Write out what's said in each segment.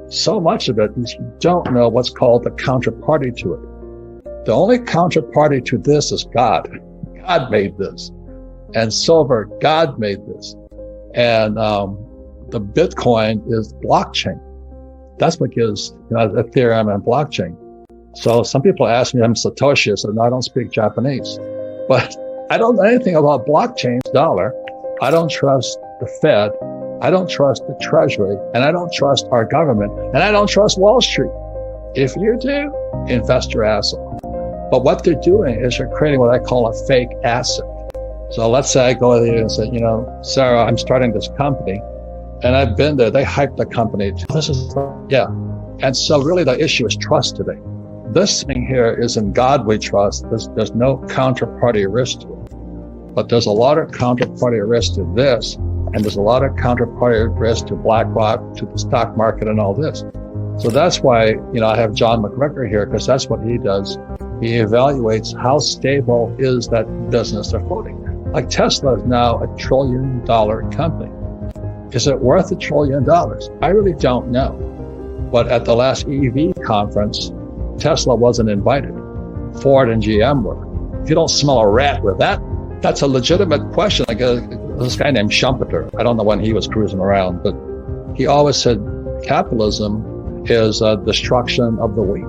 so much of it is you don't know what's called the counterparty to it. The only counterparty to this is God. God made this. And silver, God made this. And the Bitcoin is blockchain. That's what gives Ethereum and blockchain. So some people ask me, I'm Satoshi. I said, no, I don't speak Japanese. But I don't know anything about blockchain's dollar. I don't trust the Fed. I don't trust the Treasury. And I don't trust our government. And I don't trust Wall Street. If you do, invest your ass off. But what they're doing is they're creating what I call a fake asset. So let's say I go there and say, Sarah, I'm starting this company. And I've been there. They hyped the company. And so really the issue is trust today. This thing here is in God we trust. There's no counterparty risk to it. But there's a lot of counterparty risk to this. And there's a lot of counterparty risk to BlackRock, to the stock market and all this. So that's why, I have John McGregor here, because that's what he does. He evaluates how stable is that business they're floating. Like Tesla is now $1 trillion company. Is it worth $1 trillion? I really don't know. But at the last EV conference, Tesla wasn't invited. Ford and GM were. If you don't smell a rat with that, that's a legitimate question. Like this guy named Schumpeter, I don't know when he was cruising around, but he always said capitalism is a destruction of the weak.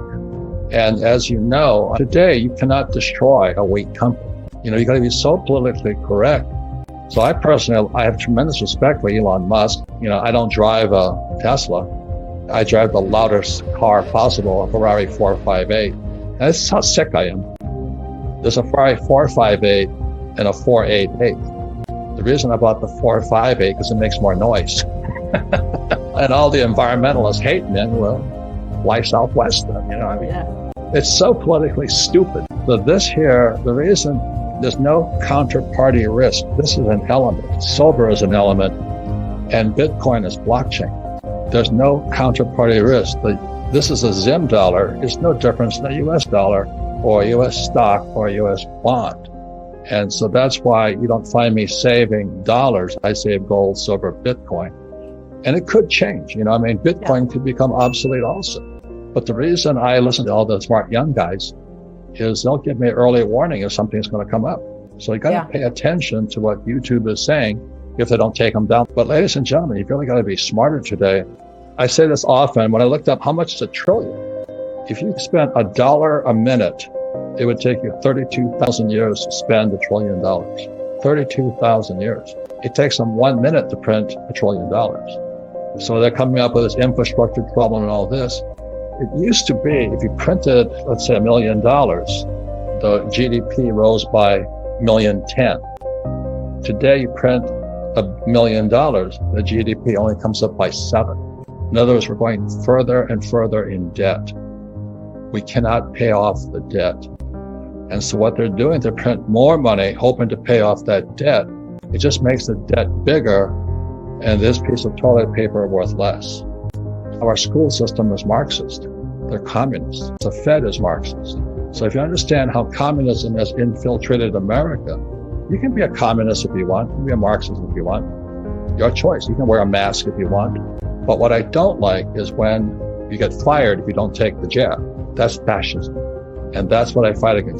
And as you know, today you cannot destroy a weak company. You got to be so politically correct. So I have tremendous respect for Elon Musk. I don't drive a Tesla. I drive the loudest car possible, a Ferrari 458. And this is how sick I am. There's a Ferrari 458 and a 488. The reason I bought the 458 because it makes more noise. And all the environmentalists hate me. Well, fly Southwest then, Yeah. It's so politically stupid. So this here, the reason there's no counterparty risk. This is an element. Silver is an element, and Bitcoin is blockchain. There's no counterparty risk. This is a Zim dollar. It's no difference than a U.S. dollar or a U.S. stock or a U.S. bond. And so that's why you don't find me saving dollars. I save gold, silver, Bitcoin. And it could change. Bitcoin could become obsolete also. But the reason I listen to all the smart young guys is they'll give me early warning if something's going to come up. So you got to pay attention to what YouTube is saying if they don't take them down. But ladies and gentlemen, you've really got to be smarter today. I say this often. When I looked up how much is $1 trillion, if you spent $1 a minute, it would take you 32,000 years to spend $1 trillion. 32,000 years. It takes them 1 minute to print $1 trillion. So they're coming up with this infrastructure problem and all this. It used to be, if you printed, let's say $1 million, the GDP rose by $1,010,000. Today, you print $1 million, the GDP only comes up by 7. In other words, we're going further and further in debt. We cannot pay off the debt. And so what they're doing, they print more money, hoping to pay off that debt. It just makes the debt bigger, and this piece of toilet paper worth less. Our school system is Marxist. They're communists. The Fed is Marxist. So if you understand how communism has infiltrated America, you can be a communist if you want. You can be a Marxist if you want. Your choice. You can wear a mask if you want. But what I don't like is when you get fired if you don't take the jab. That's fascism. And that's what I fight against.